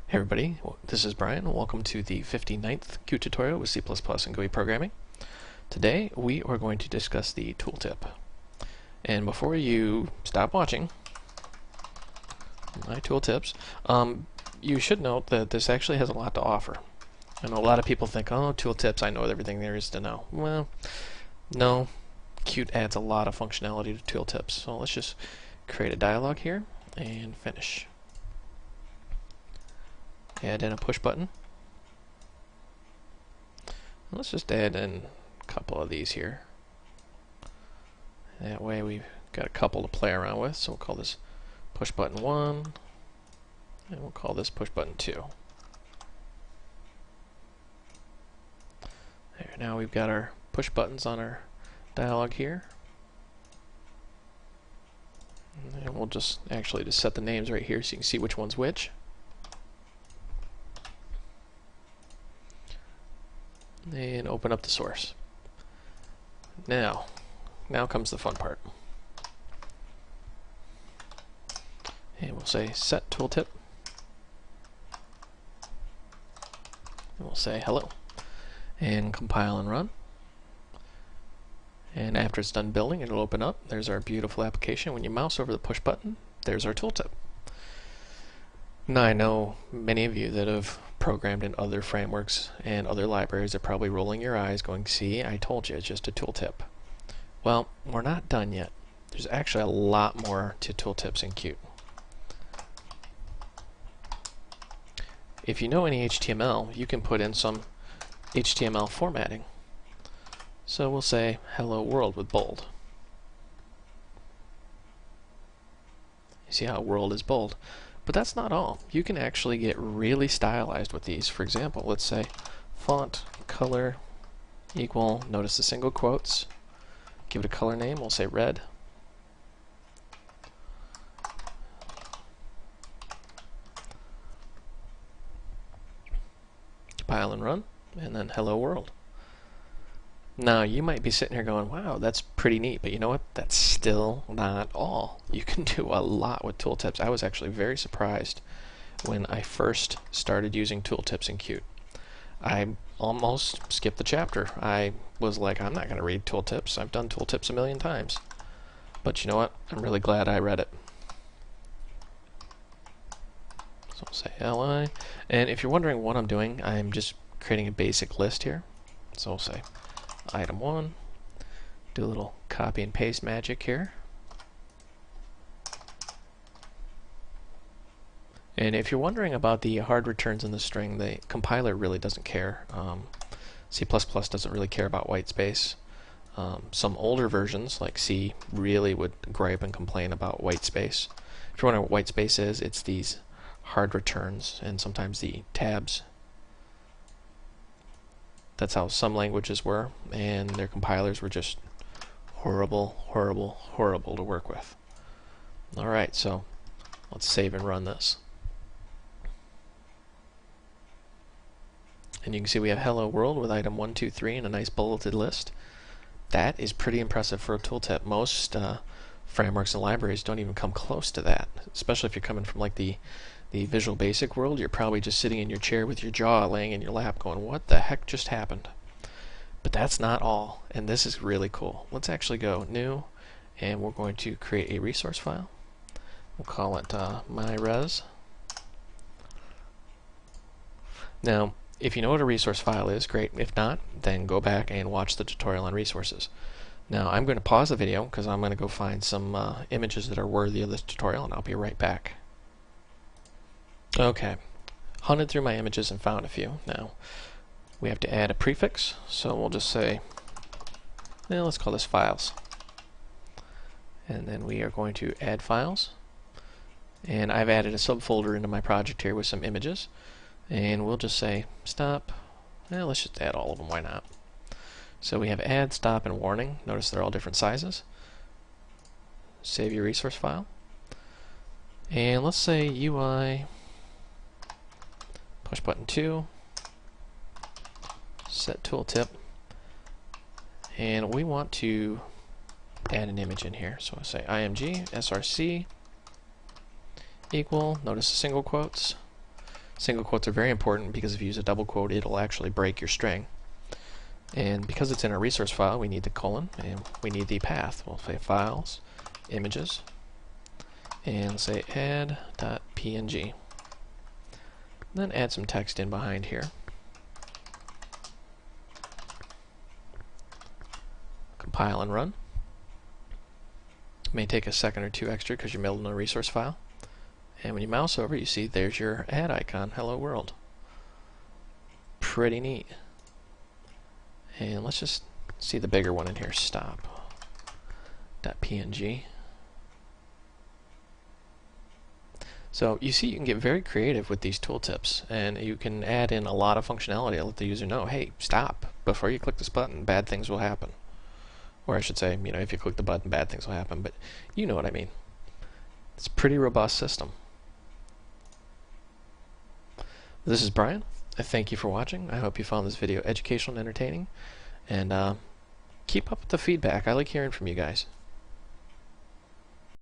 Hey everybody, this is Brian. Welcome to the 59th Qt tutorial with C++ and GUI programming. Today we are going to discuss the tooltip. And before you stop watching my tooltips, you should note that this actually has a lot to offer. I know a lot of people think, oh, tooltips, I know everything there is to know. Well, no, Qt adds a lot of functionality to tooltips. So let's just create a dialog here and finish. Add in a push button. Let's just add in a couple of these here. That way we've got a couple to play around with. So we'll call this push button 1, and we'll call this push button 2. There, now we've got our push buttons on our dialog here. And we'll just set the names right here so you can see which one's which. And open up the source. Now comes the fun part. And we'll say set tooltip. And we'll say hello. And compile and run. And after it's done building, it'll open up. There's our beautiful application. When you mouse over the push button, there's our tooltip. Now I know many of you that have programmed in other frameworks and other libraries are probably rolling your eyes going, see, I told you, it's just a tooltip. Well, we're not done yet. There's actually a lot more to tooltips in Qt. If you know any HTML, you can put in some HTML formatting. So we'll say hello world with bold. You see how world is bold? But that's not all. You can actually get really stylized with these. For example, let's say font color equal, notice the single quotes, give it a color name, we'll say red. Compile and run, and then hello world. Now you might be sitting here going, wow, that's pretty neat, but you know what? That's still not all. You can do a lot with tooltips. I was actually very surprised when I first started using tooltips in Qt. I almost skipped the chapter. I was like, I'm not going to read tooltips. I've done tooltips a million times. But you know what? I'm really glad I read it. So I'll say li. And if you're wondering what I'm doing, I'm just creating a basic list here. So I'll say item 1, do a little copy and paste magic here. And if you're wondering about the hard returns in the string, the compiler really doesn't care. C++ doesn't really care about white space. Some older versions, like C, really would gripe and complain about white space. If you're wondering what white space is, it's these hard returns and sometimes the tabs. That's how some languages were, and their compilers were just horrible, horrible, horrible to work with. Alright, so let's save and run this. And you can see we have hello world with item 1, 2, 3 and a nice bulleted list. That is pretty impressive for a tooltip. Most frameworks and libraries don't even come close to that, especially if you're coming from like the Visual Basic world. You're probably just sitting in your chair with your jaw laying in your lap going, what the heck just happened? But that's not all, and this is really cool. Let's actually go new, and we're going to create a resource file. We'll call it myres. Now, if you know what a resource file is, great. If not, then go back and watch the tutorial on resources. Now, I'm going to pause the video because I'm going to go find some images that are worthy of this tutorial, and I'll be right back. Okay, hunted through my images and found a few. Now, we have to add a prefix, so we'll just say, well, let's call this files. And then we are going to add files. And I've added a subfolder into my project here with some images. And we'll just say stop. Well, let's just add all of them, why not? So we have add, stop, and warning. Notice they're all different sizes. Save your resource file. And let's say UI push button 2, set tooltip, and we want to add an image in here. So I'll say img src equal, notice the single quotes, Single quotes are very important because if you use a double quote, it'll actually break your string. And because it's in a resource file, we need the colon, and we need the path. We'll say files, images, and say add.png. Then add some text in behind here. Compile and run. It may take a second or two extra because you're building a resource file. And when you mouse over, you see there's your add icon, hello world. Pretty neat. And let's just see the bigger one in here, stop.png. So you see you can get very creative with these tooltips, and you can add in a lot of functionality to let the user know, hey, stop, before you click this button, bad things will happen. Or I should say, you know, if you click the button, bad things will happen, but you know what I mean. It's a pretty robust system. This is Brian. I thank you for watching. I hope you found this video educational and entertaining. And keep up with the feedback. I like hearing from you guys.